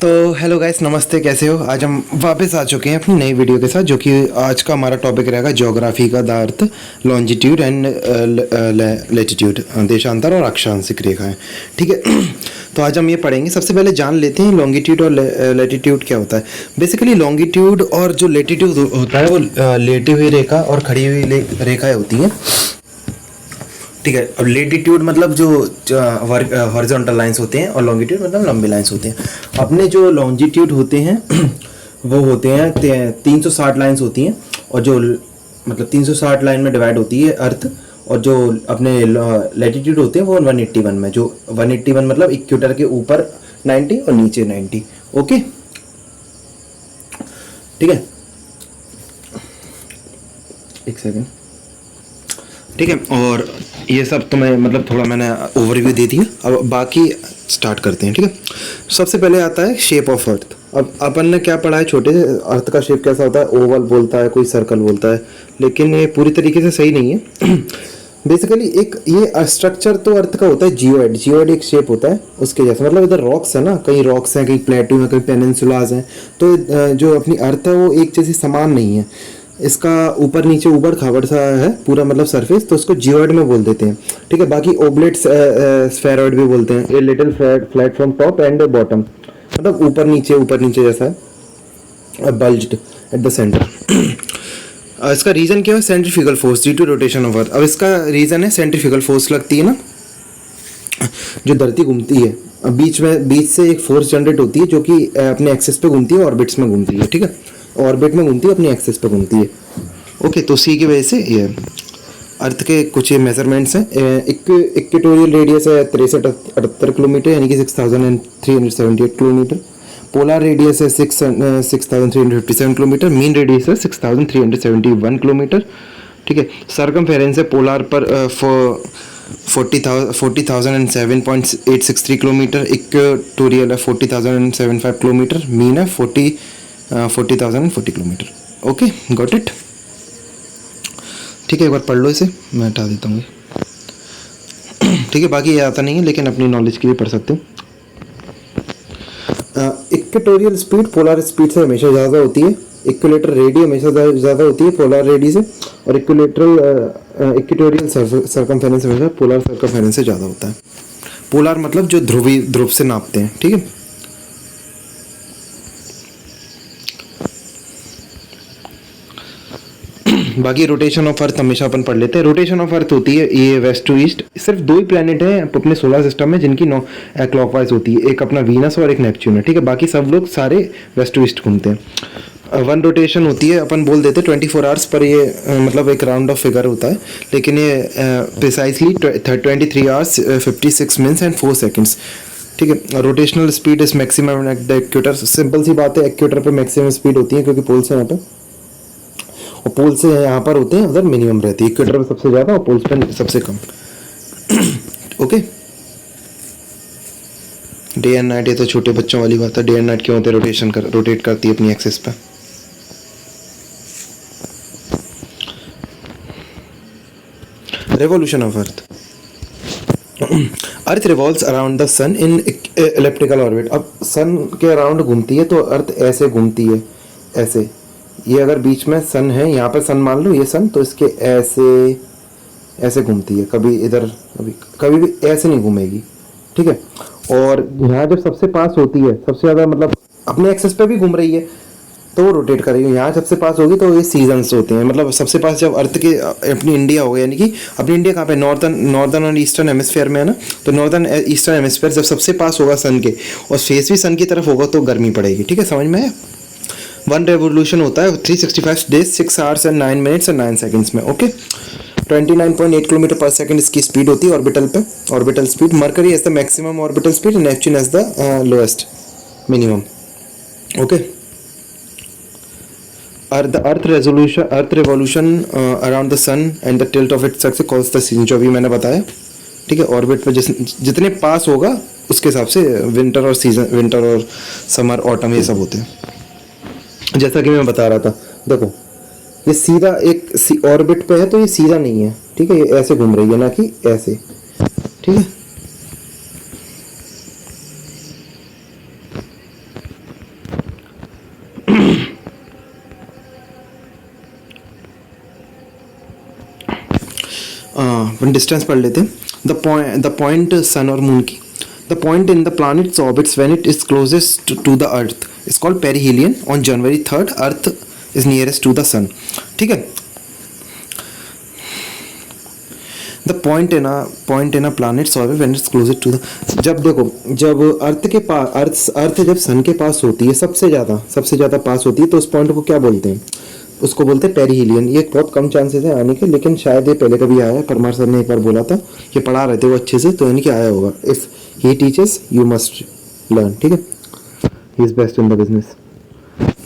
तो hello guys, नमस्ते। कैसे हो? आज हम वापस आ चुके हैं अपनी नई वीडियो के साथ, जो कि आज का हमारा टॉपिक रहेगा ज्योग्राफी का अर्थ, लॉन्जिट्यूड एंड लेटिट्यूड, देशांतर और अक्षांशिक रेखाएं। ठीक है। तो आज हम ये पढ़ेंगे। सबसे पहले जान लेते हैं लॉन्गिट्यूड और लेटिट्यूड क्या होता है। बेसिकली लॉन्गिट्यूड और जो लेटिट्यूड होता है वो लेटी हुई रेखा और खड़ी हुई रेखाएं होती हैं। ठीक है। अब लेटिट्यूड मतलब जो हॉरिजॉन्टल लाइंस होते हैं और लॉन्गिट्यूड मतलब लंबी लाइंस होते हैं। अपने जो लॉन्जिट्यूड होते हैं वो होते हैं 360 लाइंस होती हैं, और जो मतलब 360 लाइन में डिवाइड होती है अर्थ। और जो अपने लेटिट्यूड होते हैं वो 181 में, जो 181 मतलब इक्वेटर के ऊपर 90 और नीचे 90। ओके, ठीक है। एक सेकेंड। ठीक है। और ये सब तो मैं मतलब थोड़ा मैंने ओवरव्यू दे दिया। अब बाकी स्टार्ट करते हैं। ठीक है। सबसे पहले आता है शेप ऑफ अर्थ। अब अपन ने क्या पढ़ा है, छोटे से अर्थ का शेप कैसा होता है, ओवल बोलता है, कोई सर्कल बोलता है, लेकिन ये पूरी तरीके से सही नहीं है। बेसिकली एक ये स्ट्रक्चर तो अर्थ का होता है जियोइड। जियोइड एक शेप होता है उसके जैसा, मतलब इधर रॉक्स है ना, कहीं रॉक्स हैं, कहीं प्लेटू हैं, कहीं पेनिनसुलाज हैं। तो जो अपनी अर्थ है वो एक जैसी समान नहीं है। इसका ऊपर नीचे ऊबड़ खाबड़ सा है पूरा, मतलब सरफेस, तो उसको जियोइड में बोल देते हैं। ठीक है। बाकी ओब्लेट स्फेरॉइड भी बोलते हैं। A little flat from top and bottom, मतलब ऊपर नीचे जैसा है, बल्ज्ड एट द सेंटर। इसका रीजन क्या है? Centrifugal force due to rotation of earth. अब इसका रीजन है सेंट्रीफ्यूगल फोर्स लगती है ना, जो धरती घूमती है, बीच से एक फोर्स जनरेट होती है जो कि अपने एक्सिस पे घूमती है, ऑर्बिट्स में घूमती है। ठीक है। ऑर्बिट में घूमती है, अपनी एक्सिस पे घूमती है। ओके, तो सी की वजह से ये अर्थ के कुछ ये मेजरमेंट्स हैं। इक्वेटोरियल रेडियस है 63-78 किलोमीटर, यानी कि 6378 किलोमीटर। पोलर रेडियस है 6357 किलोमीटर। मीन रेडियस है 6371 किलोमीटर। ठीक है। सरकमफेरेंस है पोलर पर 40,007.863 किलोमीटर। इक्वेटोरियल है 40,075 किलोमीटर। मीन है 40,040 किलोमीटर। Okay, got it. ठीक है, एक बार पढ़ लो इसे, मैं हटा देता हूँ। ठीक है, बाकी ये आता नहीं है, लेकिन अपनी नॉलेज के लिए पढ़ सकते हो। इक्वेटोरियल स्पीड पोलर स्पीड से हमेशा ज़्यादा होती है। इक्विलेटर रेडी हमेशा ज़्यादा होती है पोलर रेडी से, और इक्वेटोरियल सर्कमफेरेंस हमेशा पोलर सर्कमफेरेंस से ज़्यादा होता है। पोलर मतलब जो ध्रुव से नापते हैं। ठीक है। बाकी रोटेशन ऑफ अर्थ हमेशा अपन पढ़ लेते हैं। रोटेशन ऑफ अर्थ होती है ये वेस्ट टू ईस्ट। सिर्फ दो ही प्लैनेट हैं अपने सोलर सिस्टम में जिनकी क्लॉकवाइज होती है, एक अपना वीनस और एक नेपच्यून है। ठीक है। बाकी सब लोग सारे वेस्ट टू ईस्ट घूमते हैं। वन रोटेशन होती है, अपन बोल देते हैं 24 आवर्स पर, ये मतलब एक राउंड ऑफ फिगर होता है, लेकिन ये precisely 23 hours 56 minutes and 4 seconds. ठीक है। Rotational speed is maximum at the equator. Simple सी बात है, इक्वेटर पर मैक्सिमम स्पीड होती है क्योंकि पोल्स हैं यहाँ पे, और पोल से यहाँ पर होते हैं उधर मिनिमम रहती है। इक्वेटर पे सबसे ज़्यादा और पोल्स पे सबसे कम। ओके। डे एंड नाइट, ये तो छोटे बच्चों वाली बात है। डे एंड नाइट क्यों होते हैं? रोटेट करती है अपनी एक्सिस पे। Revolution of earth. Earth revolves around the sun in elliptical orbit. अब सन के अराउंड घूमती है तो अर्थ ऐसे घूमती है, ऐसे। ये अगर बीच में सन है, यहाँ पर सन मान लो, ये सन, तो इसके ऐसे घूमती है। कभी इधर कभी भी ऐसे नहीं घूमेगी। ठीक है। और यहाँ जब सबसे पास होती है, सबसे ज़्यादा मतलब अपने एक्सेस पे भी घूम रही है, तो वो रोटेट करेगी। यहाँ सबसे पास होगी तो ये सीजन्स होते हैं, मतलब सबसे पास जब अर्थ के अपनी इंडिया होगा, यानी कि अपनी इंडिया कहाँ पे, नॉर्दर्न और ईस्टर्न हेमिस्फीयर में है ना, तो नॉर्दर्न ईस्टर्न हेमिस्फीयर जब सबसे पास होगा सन के, और फेस भी सन की तरफ होगा, तो गर्मी पड़ेगी। ठीक है, समझ में आया? वन रेवोल्यूशन होता है 365 days 6 hours and 9 minutes and 9 seconds में। ओके। 29.8 किलोमीटर पर सेकंड इसकी स्पीड होती है ऑर्बिटल पे, orbital speed. Mercury as the maximum orbital speed, Neptune as the lowest minimum. Okay. Earth revolution around the sun and the tilt of its axis calls the season, जो भी मैंने बताया। ठीक है। ऑर्बिट पे जितने पास होगा उसके हिसाब से विंटर और समर ऑटम ये सब होते हैं। जैसा कि मैं बता रहा था, देखो ये सीधा एक ऑर्बिट पे है, तो ये सीधा नहीं है। ठीक है, ये ऐसे घूम रही है, ना कि ऐसे। ठीक है। अपन डिस्टेंस पढ़ लेते हैं। द पॉइंट सन और मून की, the point in the planet's orbits when it is closest to the earth is called perihelion. On January 3 earth is nearest to the sun. ठीक है, the point in a planet's orbit when it's closest to the, जब देखो जब अर्थ के पास अर्थ जब सन के पास होती है, सबसे ज़्यादा पास होती है, तो उस पॉइंट को क्या बोलते हैं? उसको बोलते हैं पेरिहेलियन। ये बहुत कम चांसेस है आने के, लेकिन शायद ये पहले कभी आया है। परमार सर ने एक बार बोला था, ये पढ़ा रहे थे वो अच्छे से, तो यानी कि आया होगा। If he teaches you must learn. ठीक है, he is best in the business.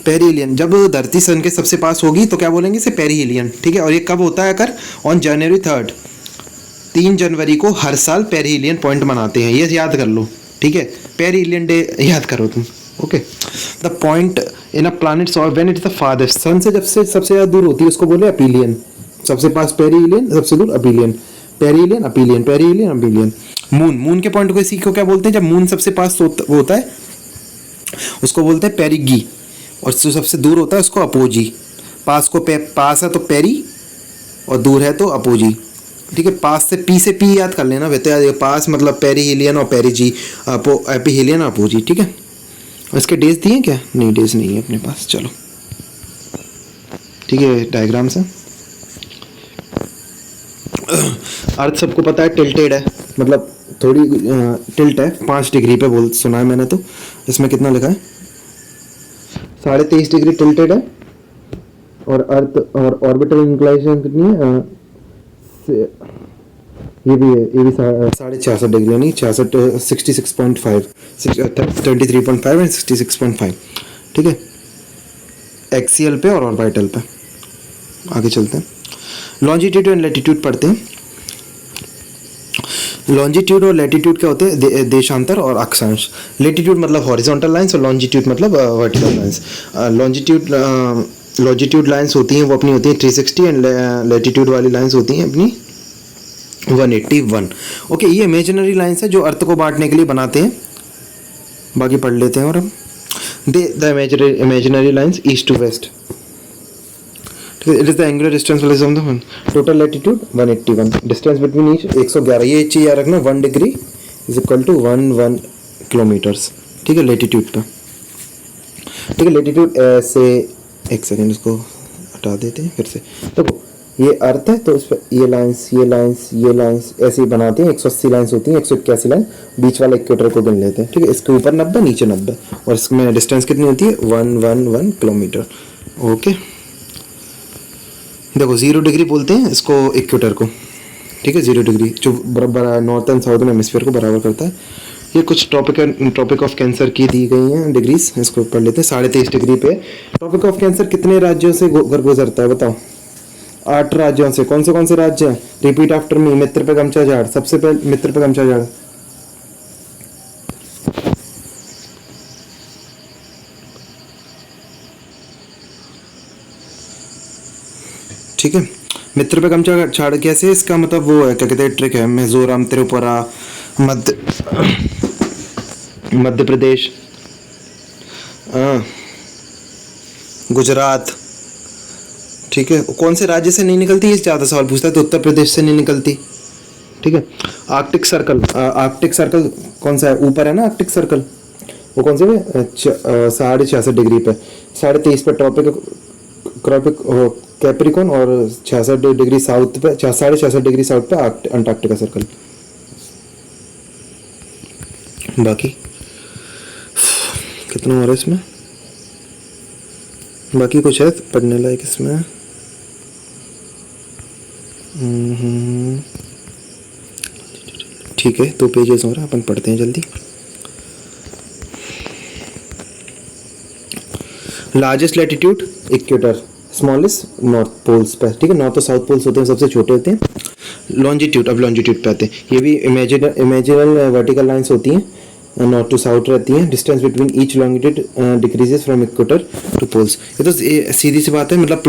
Perihelion, जब धरती सन के सबसे पास होगी तो क्या बोलेंगे? इसे पेरिहेलियन। ठीक है, और ये कब होता है? अगर ऑन जनवरी 3 जनवरी को हर साल पेरिहेलियन पॉइंट मनाते हैं, ये याद कर लो। ठीक है, पेरिहेलियन डे याद करो तुम। Okay, the point in a planet's और when it is the farthest, sun से जब से सबसे ज़्यादा दूर होती है उसको बोले अपीलियन। सबसे पास पेरिहेलियन, सबसे दूर aphelion. Perihelion, aphelion, perihelion, aphelion. Moon के पॉइंट को इसी को क्या बोलते हैं? जब मून सबसे पास होता है उसको बोलते हैं पेरिगी, और जो सबसे दूर होता है उसको अपोजी। पास पास है तो पेरी, और दूर है तो अपोजी। ठीक है, पास से पी याद कर लेना बेहतर याद है। पास मतलब पेरिहेलियन और पेरिजी, एपिहेलियन, अपोजी। ठीक है, इसके डेज दिए क्या? नहीं, डेज नहीं है अपने पास। चलो ठीक है, डायग्राम से अर्थ सबको पता है टिल्टेड है, मतलब थोड़ी टिल्ट है 5 डिग्री पे बोल सुना है मैंने। तो इसमें कितना लिखा है? 23.5 डिग्री टिल्टेड है। और अर्थ और ऑर्बिटल इंक्लिनेशन कितनी है? ये भी है, ये भी 66.5 डिग्री, नहीं 66, 66.5, 23.5 एंड 66.5। ठीक है, एक्सियल पे और ऑर्बिटल पे। आगे चलते हैं, लॉन्जिट्यूड एंड लैटिट्यूड पढ़ते हैं। लॉन्जिट्यूड और लैटिट्यूड क्या होते हैं? देशांतर और अक्षांश। लैटिट्यूड मतलब हॉरिजॉन्टल लाइंस और लॉन्जिट्यूड मतलब वर्टिकल लाइंस। लॉन्जिट्यूड लाइंस होती हैं वो अपनी होती हैं 360, एंड लैटिट्यूड वाली लाइंस होती हैं अपनी 181। ओके, ये इमेजिनरी लाइंस है जो अर्थ को बांटने के लिए बनाते हैं। बाकी पढ़ लेते हैं। और अब the imaginary lines east to west. It is the angular distance from the total latitude 181, distance between each 111। ये चीज़ याद रखना, 1 degree is equal to 1 kilometres. ठीक है, लैटिट्यूड पे। ठीक है, लैटिट्यूड ऐसे, एक सेकेंड इसको हटा देते हैं फिर से। देखो ये अर्थ है, तो इस पर ये लाइंस ऐसे ही बनाते हैं। 180 लाइंस होती हैं, 181 लाइन, बीच वाला इक्वेटर को गिन लेते हैं। ठीक है, इसके ऊपर 90, नीचे 90, और इसमें डिस्टेंस कितनी होती है? 1 किलोमीटर। ओके, देखो 0 डिग्री बोलते हैं इसको इक्वेटर को। ठीक है, 0 डिग्री जो बराबर नॉर्थ एंड साउथ में हेमिस्फीयर को बराबर करता है। ये कुछ टॉपिक ऑफ कैंसर की दी गई हैं डिग्रीज, इसको पढ़ लेते हैं। 23.5 डिग्री पे टॉपिक ऑफ कैंसर कितने राज्यों से गुजरता है बताओ? 8 राज्यों से। कौन से राज्य हैं? Repeat after me. मित्र पे गमछा झाड़। सबसे पहले मित्र पे गमछा झाड़। ठीक है, मित्र पे गमछा झाड़ कैसे? इसका मतलब वो है, क्या कहते हैं, ट्रिक है। मिजोरम, त्रिपुरा, मध्य प्रदेश, गुजरात। ठीक है, कौन से राज्य से नहीं निकलती? ये ज़्यादा सवाल पूछता है, तो उत्तर प्रदेश से नहीं निकलती। ठीक है, आर्कटिक सर्कल कौन सा है? ऊपर है ना आर्कटिक सर्कल, वो कौन से पे? 66.5 डिग्री पे। 23.5 पे ट्रॉपिक कैप्रिकॉन, और 66 डिग्री साउथ पे, 66.5 डिग्री साउथ पे अंटार्कटिका सर्कल। बाकी कितना हो रहा है इसमें? बाकी कुछ है पढ़ने लायक इसमें? ठीक है, 2 पेजेस हो रहा है, अपन पढ़ते हैं जल्दी। Largest latitude equator, smallest north poles पे। ठीक है, नॉर्थ और साउथ पोल्स होते हैं, सबसे छोटे होते हैं। लॉन्जिट्यूड, अब लॉन्जिट्यूड पे आते हैं। ये भी इमेजिनल वर्टिकल लाइंस होती हैं, नॉर्थ टू साउथ रहती हैं। Distance between each longitude decreases from equator to poles. ये तो सीधी सी बात है, मतलब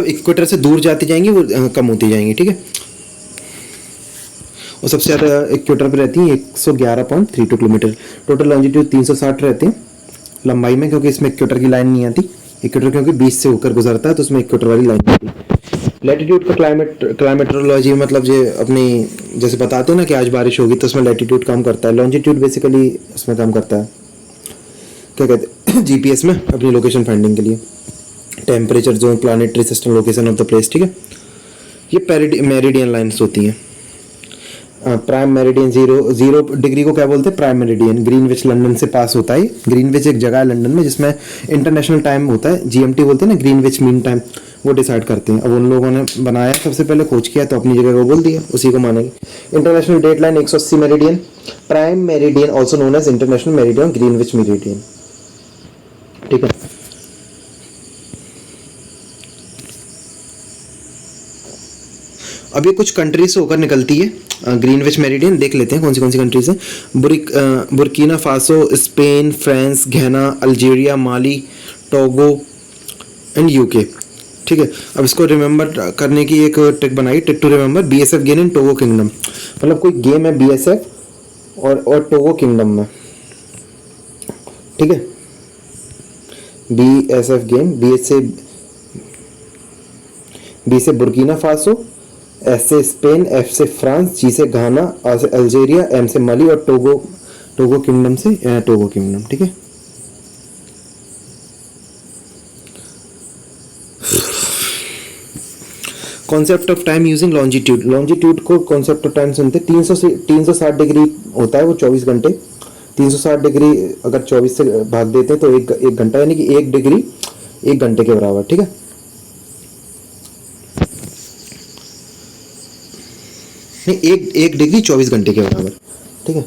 इक्वेटर से दूर जाती जाएंगी, वो कम होती जाएंगी। ठीक है, और सबसे ज़्यादा इक्वेटर पर रहती है 111.32 किलोमीटर। टोटल लॉन्जिट्यूड 360 रहते हैं लंबाई में, क्योंकि इसमें इक्वेटर की लाइन नहीं आती। इक्वेटर क्योंकि बीच से होकर गुजरता है, तो उसमें इक्वेटर वाली लाइन आती है। लैटिट्यूड का क्लाइमेट्रोलॉजी मतलब जो अपनी जैसे बताते हैं ना कि आज बारिश होगी तो उसमें लैटिट्यूड काम करता है। लॉन्जिट्यूड बेसिकली उसमें काम करता है, क्या कहते हैं, जीपीएस में अपनी लोकेशन फाइंडिंग के लिए। Temperature zone, planetary system, location of the place, ठीक है। ये मेरिडियन लाइन्स होती हैं। प्राइम मेरिडियन 0 डिग्री को क्या बोलते हैं? Prime meridian. ग्रीनविच लंदन से पास होता है। ग्रीनविच एक जगह है लंदन में जिसमें इंटरनेशनल टाइम होता है, जीएमटी बोलते हैं ना, ग्रीनविच मीन टाइम, वो डिसाइड करते हैं। अब उन लोगों ने बनाया, सबसे पहले खोज किया तो अपनी जगह को बोल दिया, उसी को मानेंगे। International date line 180 meridian, prime meridian also known as international meridian, Greenwich meridian, ठीक है। अब ये कुछ कंट्रीज से होकर निकलती है ग्रीनविच मेरिडियन। देख लेते हैं कौन सी कंट्रीज हैं। Burkina Faso, Spain, France, Ghana, Algeria, Mali, Togo and UK, ठीक है। अब इसको रिमेंबर करने की एक ट्रिक बनाई, trick to remember BSF game in Togo kingdom. मतलब कोई गेम है बीएसएफ और टोगो किंगडम में, ठीक है। बीएसएफ गेम, बी से बुर्किना फासो, एस से स्पेन, एफ से फ्रांस, जी से घाना, आर से अल्जीरिया, एम से माली और टोगो किंगडम से टोगो किंगडम, ठीक है। Concept of time using longitude. Longitude को कॉन्सेप्ट ऑफ टाइम सुनते 300 से 360 डिग्री होता है वो 24 घंटे। 360 डिग्री अगर 24 से भाग देते हैं तो एक घंटा, यानी कि 1 डिग्री 1 घंटे के बराबर, ठीक है। नहीं, एक डिग्री 24 घंटे के बराबर, ठीक है।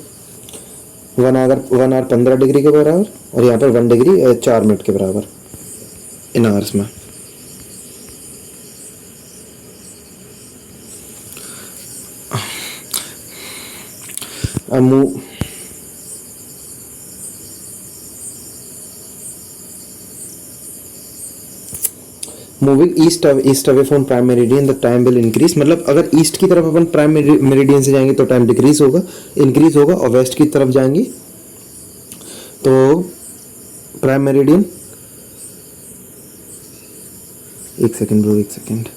1 आवर 15 डिग्री के बराबर, और यहाँ पर 1 डिग्री 4 मिनट के बराबर इन आवर्स में। Moving east away from prime meridian the time will increase. मतलब अगर ईस्ट की तरफ अपन प्राइम मेरिडियन से जाएंगे तो टाइम इंक्रीज होगा, और वेस्ट की तरफ जाएंगे तो प्राइम मेरिडियन, एक सेकेंड,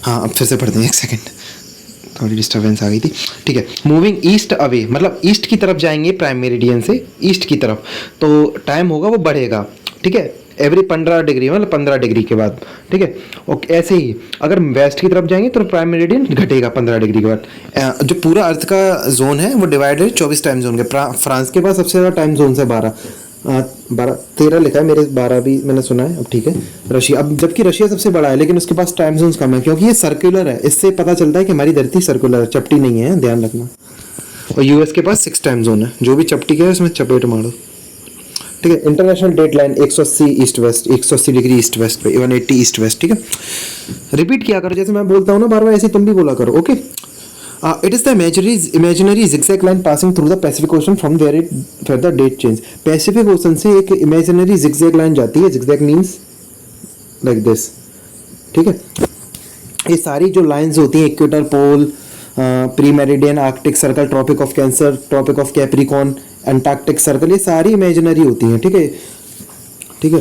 हाँ अब फिर से पढ़ते हैं, एक सेकेंड, थोड़ी डिस्टर्बेंस आ गई थी, ठीक है। मूविंग ईस्ट अवे मतलब ईस्ट की तरफ जाएंगे प्राइम मेरिडियन से ईस्ट की तरफ, तो टाइम होगा वो बढ़ेगा, ठीक है, एवरी 15 डिग्री, मतलब 15 डिग्री के बाद, ठीक है। और ऐसे ही अगर वेस्ट की तरफ जाएंगे तो प्राइम मेरिडियन घटेगा 15 डिग्री के बाद। जो पूरा अर्थ का जोन है वो डिवाइड है 24 टाइम जोन के। फ्रांस के पास सबसे ज़्यादा टाइम जोन है 13 लिखा है, मेरे 12 भी मैंने सुना है, अब ठीक है। रशिया, अब जबकि रशिया सबसे बड़ा है लेकिन उसके पास टाइम जोन कम है क्योंकि ये सर्कुलर है। इससे पता चलता है कि हमारी धरती सर्कुलर है, चपटी नहीं है, ध्यान रखना। और यूएस के पास 6 टाइम जोन है, जो भी चपटी का है उसमें चपेट मारो, ठीक है। International date line 180 east west, 180 degree east west पे, 180 ईस्ट वेस्ट, ठीक है। रिपीट किया करो, जैसे मैं बोलता हूँ ना बार बार, ऐसे तुम भी बोला करो, okay. It is the imaginary zigzag line passing through the Pacific Ocean from where the date change. Pacific Ocean से एक इमेजिनरी जिगजैग लाइन जाती है, जिगजैग मीन्स लाइक दिस, ठीक है। ये सारी जो लाइंस होती हैं, equator pole, pre meridian, Arctic Circle, Tropic of Cancer, Tropic of Capricorn, Antarctic Circle, ये सारी इमेजिनरी होती हैं, ठीक है, ठीक है।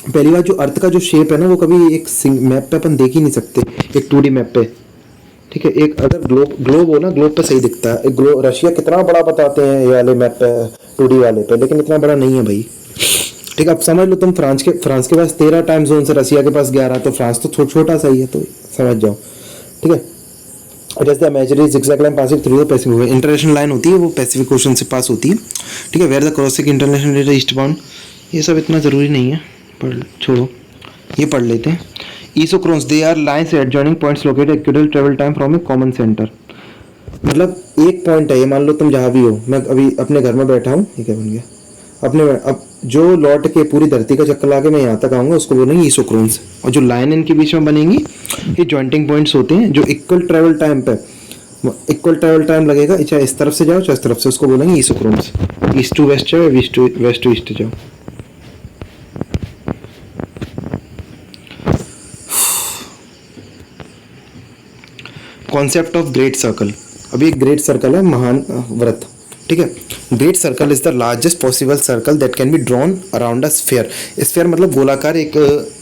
पहली बात, जो अर्थ का जो शेप है ना वो कभी एक मैप पे अपन देख ही नहीं सकते, एक 2D मैप पे, ठीक है। एक अगर ग्लोब हो ना, ग्लोब पे सही दिखता है। एक रशिया कितना बड़ा बताते हैं ये वाले मैप पे, 2D वाले पे, लेकिन इतना बड़ा नहीं है भाई, ठीक है। अब समझ लो तुम, फ्रांस के पास 13 टाइम जोन से, रशिया के पास 11, तो फ्रांस तो छोटा सा ही है, तो समझ जाओ, ठीक है। जैसे imaginary zigzag line passing through the Pacific, international line होती है वो पैसिफिक ओशन से पास होती है, ठीक है। Where the crossing international date east bound, ये सब इतना ज़रूरी नहीं है, पर छोड़ो, ये पढ़ लेते हैं। Isochrones, they are lines adjoining points located equal travel time from a common centre. मतलब एक पॉइंट है ये, मान लो तुम जहाँ भी हो, मैं अभी अपने घर में बैठा हूँ, ये क्या बन गया, अब जो लौट के पूरी धरती का चक्कर लगा के मैं यहाँ तक आऊँगा उसको बोलेंगे इसोक्रोन्स। और जो लाइन इनके बीच में बनेंगी ये जॉइंटिंग पॉइंट्स होते हैं, जो इक्वल ट्रेवल टाइम लगेगा, चाहे इस तरफ से जाओ चाहे इस तरफ से, उसको बोलेंगे इसोक्रोन्स। ईस्ट टू वेस्ट जाओ, वेस्ट टू ईस्ट जाओ। Concept of great circle. अभी एक ग्रेट सर्कल है, महान व्रत, ठीक है। Great circle is the largest possible circle that can be drawn around a sphere. Sphere मतलब गोलाकार एक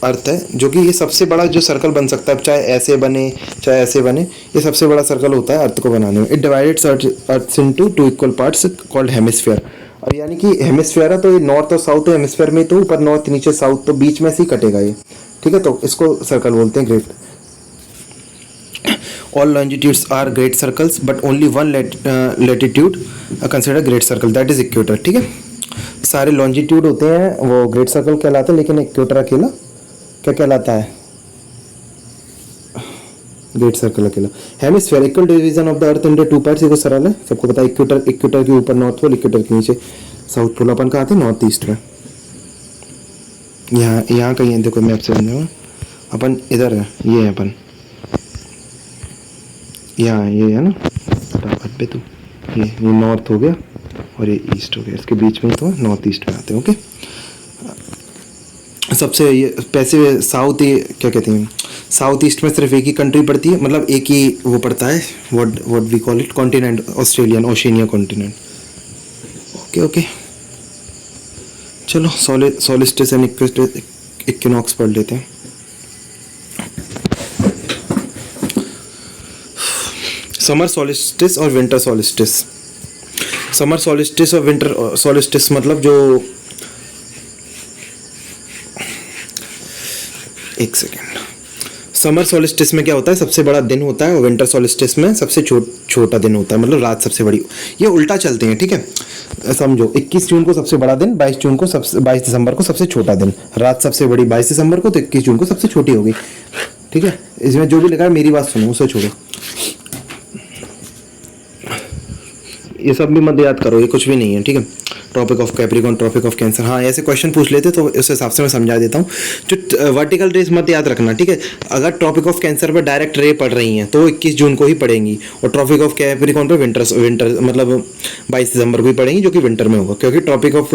अर्थ है, जो कि ये सबसे बड़ा जो सर्कल बन सकता है, चाहे ऐसे बने चाहे ऐसे बने, ये सबसे बड़ा सर्कल होता है अर्थ को बनाने में। It divides earth into two equal parts called hemisphere. अब यानी कि हेमिस्फीयर है तो ये नॉर्थ और साउथ, तो हेमिस्फीयर में तो ऊपर नॉर्थ नीचे साउथ, तो बीच में से ही कटेगा ये, ठीक है। तो इसको सर्कल बोलते हैं great. all longitudes are great circles but only one latitude considered great circle, that is equator, ठीक है। सारे लॉन्जिट्यूड होते हैं वो ग्रेट सर्कल कहलाते हैं, लेकिन इक्वेटर अकेला क्या कहलाता है, ग्रेट सर्कल अकेला। Hemisphere equal division of the earth into two parts, ये सरल है, सबको पता है। इक्वेटर, इक्वेटर के ऊपर नॉर्थ पोल, इक्वेटर के नीचे साउथ पोल। अपन कहाँ थे, नॉर्थ ईस्ट में। यहाँ कहीं है, देखो मैं आपसे समझाऊँ, अपन इधर है, ये है अपन यहाँ, ये है ना पे, तो ये नॉर्थ हो गया और ये ईस्ट हो गया, इसके बीच में तो नॉर्थ ईस्ट में आते हैं, ओके। सबसे ये पैसे साउथ, ये क्या कहते हैं, साउथ ईस्ट में सिर्फ एक ही कंट्री पड़ती है, मतलब एक ही वो पड़ता है, what we call it, continent, Australian, Oceania continent, okay okay. चलो सोलिस्टिस एंड इक्विनॉक्स पढ़ लेते हैं। समर सोलिस्टिस और विंटर सोलिस्टिस। समर सोलिस्टिस और विंटर सोलिस्टिस मतलब जो, एक सेकेंड, समर सोलिस्टिस में क्या होता है, सबसे बड़ा दिन होता है, और विंटर सोलिस्टिस में सबसे छोटा दिन होता है, मतलब रात सबसे बड़ी। ये उल्टा चलते हैं, ठीक है, समझो। 21 जून को सबसे बड़ा दिन, 22 जून को 22 दिसंबर को सबसे छोटा दिन, रात सबसे बड़ी 22 दिसंबर को, तो 21 जून को सबसे छोटी होगी, ठीक है। इसमें जो भी लिखा है मेरी बात सुनो, उसे छोड़ो, ये सब भी मत याद करो, ये कुछ भी नहीं है, ठीक है। Tropic of Capricorn, Tropic of Cancer, हाँ ऐसे क्वेश्चन पूछ लेते तो उस हिसाब से मैं समझा देता हूँ। जो वर्टिकल रेस मत याद रखना, ठीक है। अगर ट्रॉपिक ऑफ कैंसर पर डायरेक्ट रे पड़ रही हैं तो वो 21 जून को ही पड़ेंगी, और ट्रॉपिक ऑफ कैप्रिकॉर्न पर विंटर मतलब 22 दिसंबर को ही पड़ेंगी, जो कि विंटर में होगा, क्योंकि ट्रॉपिक ऑफ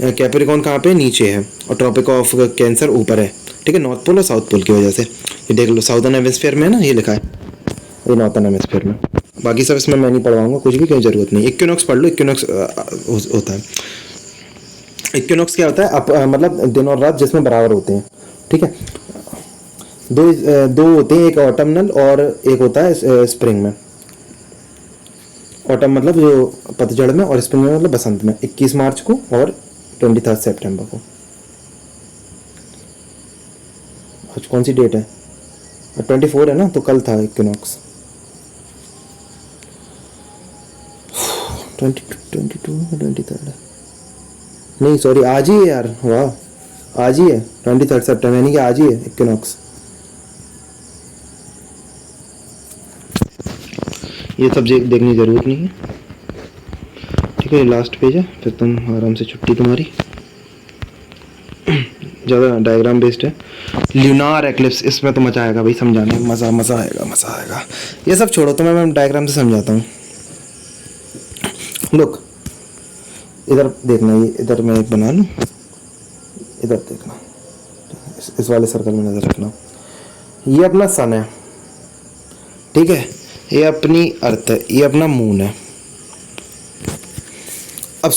कैप्रिकॉर्न कहाँ पे, नीचे है, और ट्रॉपिक ऑफ कैंसर ऊपर है, ठीक है, नॉर्थ पोल और साउथ पोल की वजह से। ये देख लो, साउदर्न हेमिस्फीयर में है ना, ये लिखा है, ये नॉर्थर्न हेमिस्फीयर में। बाकी सब इसमें मैं नहीं पढ़वाऊंगा, कुछ भी कोई ज़रूरत नहीं। इक्विनॉक्स पढ़ लो, इक्विनॉक्स होता है। इक्विनॉक्स क्या होता है, मतलब दिन और रात जिसमें बराबर होते हैं, ठीक है। दो होते हैं, एक ऑटमनल और एक होता है स्प्रिंग में। ऑटम मतलब जो पतझड़ में, और स्प्रिंग में मतलब बसंत में, 21 मार्च को और 23 सितंबर को। आज कौन सी डेट है, 24 है ना, तो कल था इक्विनॉक्स। 23 नहीं, सॉरी, आज ही है यार, वाह आज ही है, 23 सितंबर, यानी कि आज ही है इक्विनॉक्स। ये सब देखने की जरूरत नहीं है, ठीक है। लास्ट पेज है, फिर तुम आराम से, छुट्टी तुम्हारी। ज़्यादा डायग्राम बेस्ड है। ल्यूनार एक्लिप्स, इसमें तो मजा आएगा भाई, समझाने में मज़ा आएगा। ये सब छोड़ो, तो मैं डायग्राम से समझाता हूँ। लुक, इधर देखना, ये इधर मैं एक बना लूँ, इधर देखना, इस वाले सर्कल में नज़र रखना। ये अपना सन है, ठीक है, ये अपनी अर्थ है, ये अपना मून है। अब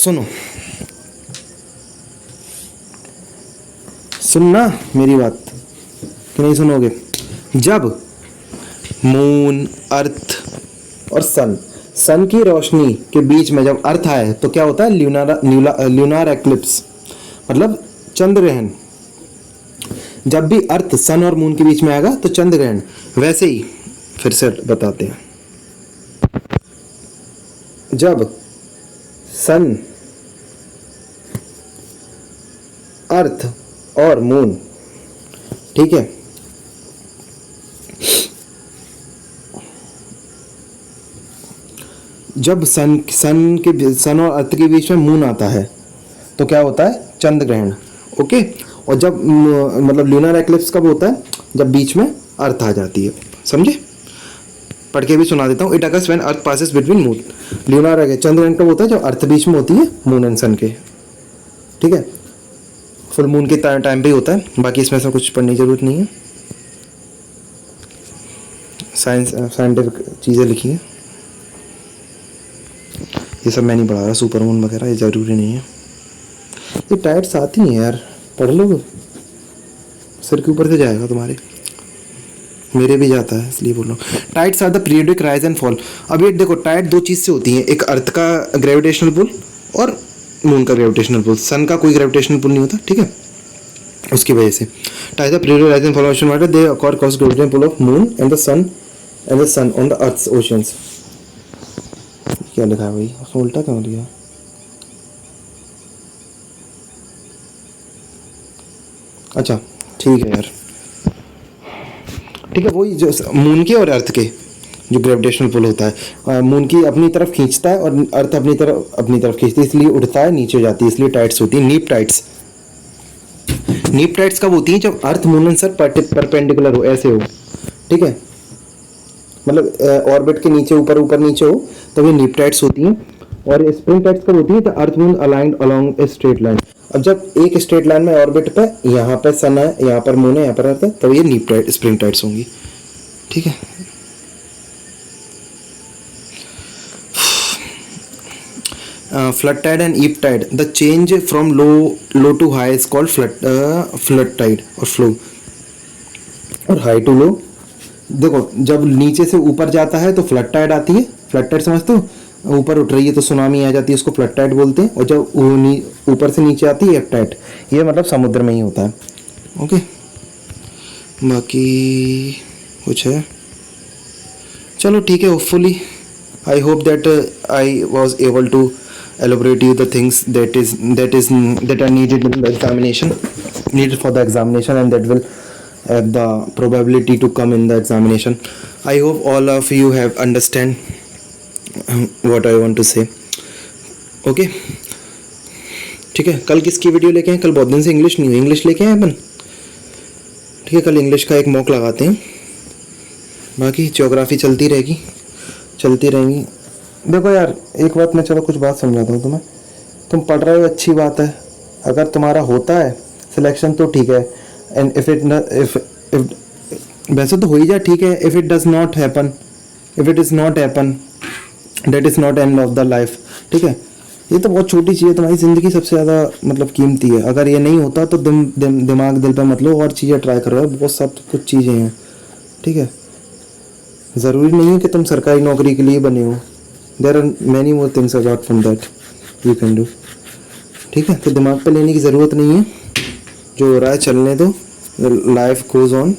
सुनना मेरी बात कि नहीं सुनोगे। जब मून, अर्थ और सन की रोशनी के बीच में जब अर्थ आए तो क्या होता है, ल्यूनार एक्लिप्स, मतलब चंद्र ग्रहण। जब भी अर्थ, सन और मून के बीच में आएगा तो चंद्र ग्रहण। वैसे ही फिर से बताते हैं, जब सन, अर्थ और मून, ठीक है, जब सन और अर्थ के बीच में मून आता है तो क्या होता है, चंद्र ग्रहण, ओके। और जब मतलब ल्यूनर एक्लिप्स कब होता है, जब बीच में अर्थ आ जाती है, समझे। पढ़ के भी सुना देता हूँ। It occurs when earth passes between moon, lunar चंद्र ग्रहण कब होता है, जब अर्थ बीच में होती है मून एंड सन के, ठीक है। फुल मून के टाइम पे होता है, बाकी इसमें से कुछ पढ़ने की जरूरत नहीं है, साइंटिफिक चीज़ें लिखी हैं। ये सब मैं नहीं पढ़ा रहा, सुपर मून वगैरह ये ज़रूरी नहीं है। ये टाइट्स आती हैं यार, पढ़ लो, सिर के ऊपर से जाएगा तुम्हारे, मेरे भी जाता है इसलिए बोल रहा हूँ। Tides are the periodic rise and fall. अब ये देखो, टाइड दो चीज़ से होती हैं, एक अर्थ का ग्रेविटेशनल पुल और मून का ग्रेविटेशनल पुल। सन का कोई ग्रेविटेशनल पुल नहीं होता, ठीक है, उसकी वजह से। Tides the periodic rise and formation water they occur cause gravitational pull of moon and the sun on the earth's oceans. क्या लिखा है भाई, उसमें उल्टा क्यों लिया? अच्छा ठीक है यार, ठीक है, वही जो मून के और अर्थ के जो ग्रेविटेशनल पुल होता है, मून की अपनी तरफ खींचता है और अर्थ अपनी तरफ खींचती है, इसलिए उड़ता है, नीचे जाती है, इसलिए टाइड्स होती है, नीप टाइड्स। नीप टाइड्स कब होती हैं? जब earth moon and sun perpendicular हो, ऐसे हो, ठीक है, मतलब ऑर्बिट के नीचे ऊपर ऊपर नीचे हो, तब ये नीप टाइड्स होती हैं। और स्प्रिंग टाइड्स कब होती है? The earth moon aligned along a straight line. अब जब एक स्ट्रेट लाइन में ऑर्बिट पे, यहाँ पे सन है, यहाँ पर मून है, यहाँ पर अर्थ है, तब ये नीप टाइड स्प्रिंग टाइड्स होंगी, ठीक है। Flood tide and ebb tide, the change from low to high is called flood tide और फ्लो, और हाई टू लो। देखो, जब नीचे से ऊपर जाता है तो फ्लड टाइड आती है, फ्लड टाइड समझते हो, ऊपर उठ रही है तो सुनामी आ जाती है, उसको फ्लड टाइड बोलते हैं। और जब ऊपर से नीचे आती है एप टाइड, ये मतलब समुद्र में ही होता है, ओके। बाकी कुछ है? चलो ठीक है, hopefully I hope that I was able to elaborate you the things that are needed in the examination, needed for the examination, and that will have the probability to come in the examination. I hope all of you have understand what I want to say, okay। ठीक है, कल किसकी video लेके आए? कल बहुत दिन से इंग्लिश नहीं हुई, इंग्लिश लेके आए अपन, ठीक है, कल इंग्लिश का एक मॉक लगाते हैं, बाकी ज्योग्राफी चलती रहेगी। देखो यार, एक बात मैं, चलो कुछ बात समझाता हूँ तुम्हें। तुम पढ़ रहे हो, अच्छी बात है, अगर तुम्हारा होता है सिलेक्शन तो ठीक है, एंड इफ वैसे तो हो ही जाए, ठीक है। If it is not happen that is not end of the life, ठीक है। ये तो बहुत छोटी चीज़ है, तुम्हारी ज़िंदगी सबसे ज़्यादा मतलब कीमती है। अगर ये नहीं होता तो दिमाग दिल पे मत लो, और चीज़ें ट्राई करो, बहुत सब कुछ चीज़ें हैं, ठीक है। ज़रूरी नहीं है कि तुम सरकारी नौकरी के लिए बने हो, there are many more things apart from that you can do, ठीक है। तो दिमाग पे लेने की ज़रूरत नहीं है, जो हो रहा है चलने दो, लाइफ गोज़ ऑन,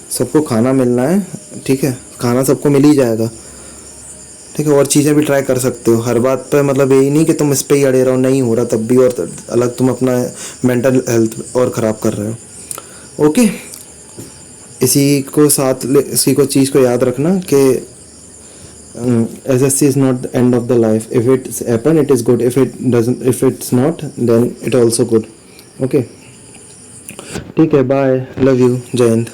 सबको खाना मिलना है, ठीक है, खाना सबको मिल ही जाएगा, ठीक है। और चीज़ें भी ट्राई कर सकते हो, हर बात पे मतलब यही नहीं कि तुम इस पे ही अड़े रहो, नहीं हो रहा तब भी, और अलग तुम अपना मेंटल हेल्थ और ख़राब कर रहे हो, ओके। इसी को चीज़ को याद रखना कि SSC is not the end of the life. If it's happen, it is good. If it's not, then it also good. Okay. ठीक है, bye. Love you. जय हिंद.